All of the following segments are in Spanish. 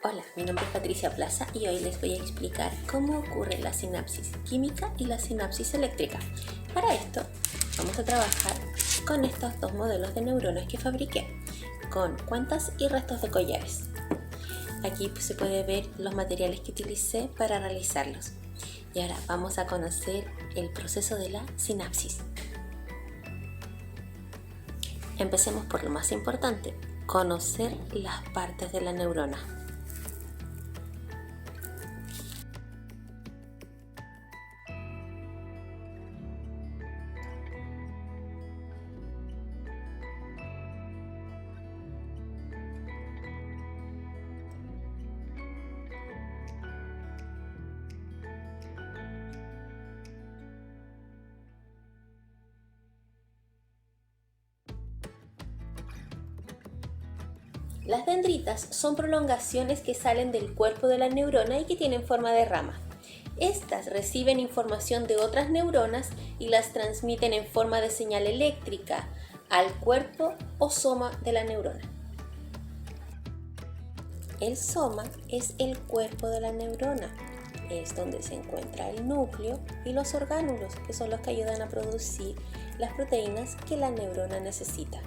Hola, mi nombre es Patricia Plaza y hoy les voy a explicar cómo ocurre la sinapsis química y la sinapsis eléctrica. Para esto vamos a trabajar con estos dos modelos de neuronas que fabriqué, con cuentas y restos de collares. Aquí se puede ver los materiales que utilicé para realizarlos. Y ahora vamos a conocer el proceso de la sinapsis. Empecemos por lo más importante, conocer las partes de la neurona. Las dendritas son prolongaciones que salen del cuerpo de la neurona y que tienen forma de rama. Estas reciben información de otras neuronas y las transmiten en forma de señal eléctrica al cuerpo o soma de la neurona. El soma es el cuerpo de la neurona. Es donde se encuentra el núcleo y los orgánulos, que son los que ayudan a producir las proteínas que la neurona necesita.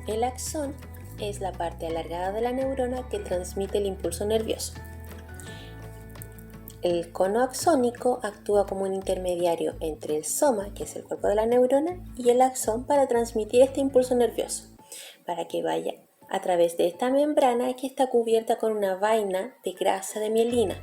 El axón es la parte alargada de la neurona que transmite el impulso nervioso. El cono axónico actúa como un intermediario entre el soma, que es el cuerpo de la neurona, y el axón para transmitir este impulso nervioso, para que vaya a través de esta membrana que está cubierta con una vaina de grasa de mielina.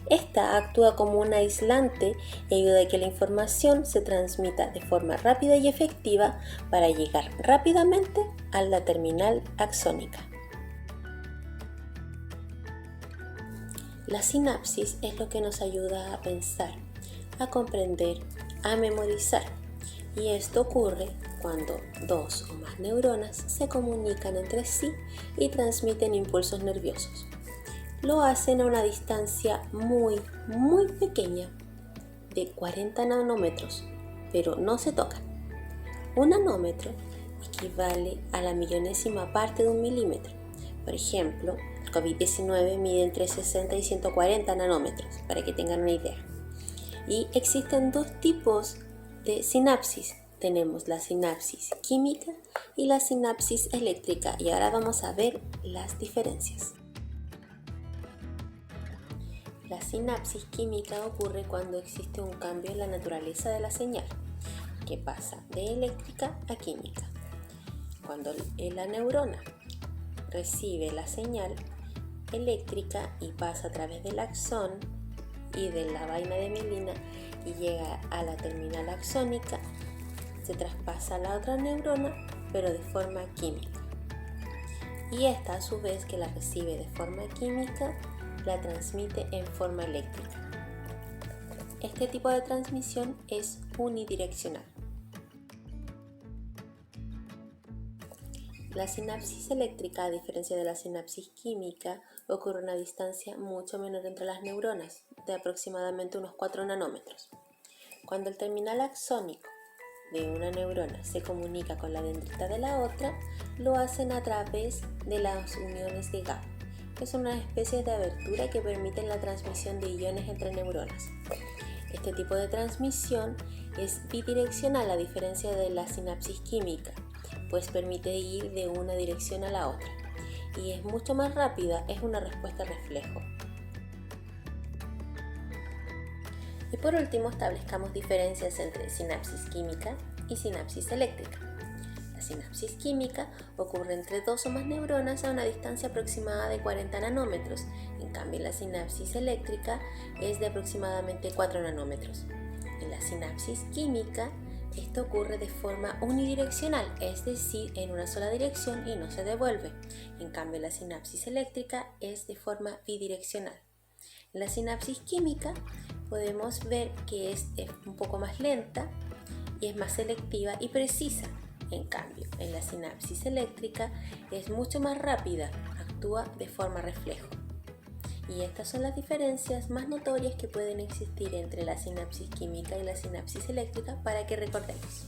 Esta actúa como un aislante y ayuda a que la información se transmita de forma rápida y efectiva para llegar rápidamente a la terminal axónica. La sinapsis es lo que nos ayuda a pensar, a comprender, a memorizar. Y esto ocurre cuando dos o más neuronas se comunican entre sí y transmiten impulsos nerviosos. Lo hacen a una distancia muy pequeña, de 40 nanómetros, pero no se tocan. Un nanómetro equivale a la millonésima parte de un milímetro. Por ejemplo, el COVID-19 mide entre 60 y 140 nanómetros, para que tengan una idea. Y existen dos tipos de sinapsis. Tenemos la sinapsis química y la sinapsis eléctrica, y ahora vamos a ver las diferencias. La sinapsis química ocurre cuando existe un cambio en la naturaleza de la señal, que pasa de eléctrica a química. Cuando la neurona recibe la señal eléctrica y pasa a través del axón y de la vaina de mielina y llega a la terminal axónica, se traspasa a la otra neurona, pero de forma química. Y esta, a su vez, que la recibe de forma química, la transmite en forma eléctrica. Este tipo de transmisión es unidireccional. La sinapsis eléctrica, a diferencia de la sinapsis química, ocurre a una distancia mucho menor entre las neuronas, de aproximadamente unos 4 nanómetros. Cuando el terminal axónico de una neurona se comunica con la dendrita de la otra, lo hacen a través de las uniones de GAP, que son una especie de abertura que permiten la transmisión de iones entre neuronas. Este tipo de transmisión es bidireccional, a diferencia de la sinapsis química, pues permite ir de una dirección a la otra y es mucho más rápida, es una respuesta reflejo. Y por último, establezcamos diferencias entre sinapsis química y sinapsis eléctrica. La sinapsis química ocurre entre dos o más neuronas a una distancia aproximada de 40 nanómetros. En cambio, la sinapsis eléctrica es de aproximadamente 4 nanómetros. En la sinapsis química, esto ocurre de forma unidireccional, es decir, en una sola dirección y no se devuelve. En cambio, la sinapsis eléctrica es de forma bidireccional. En la sinapsis química podemos ver que es un poco más lenta y es más selectiva y precisa. En cambio, en la sinapsis eléctrica es mucho más rápida, actúa de forma reflejo. Y estas son las diferencias más notorias que pueden existir entre la sinapsis química y la sinapsis eléctrica, para que recordemos.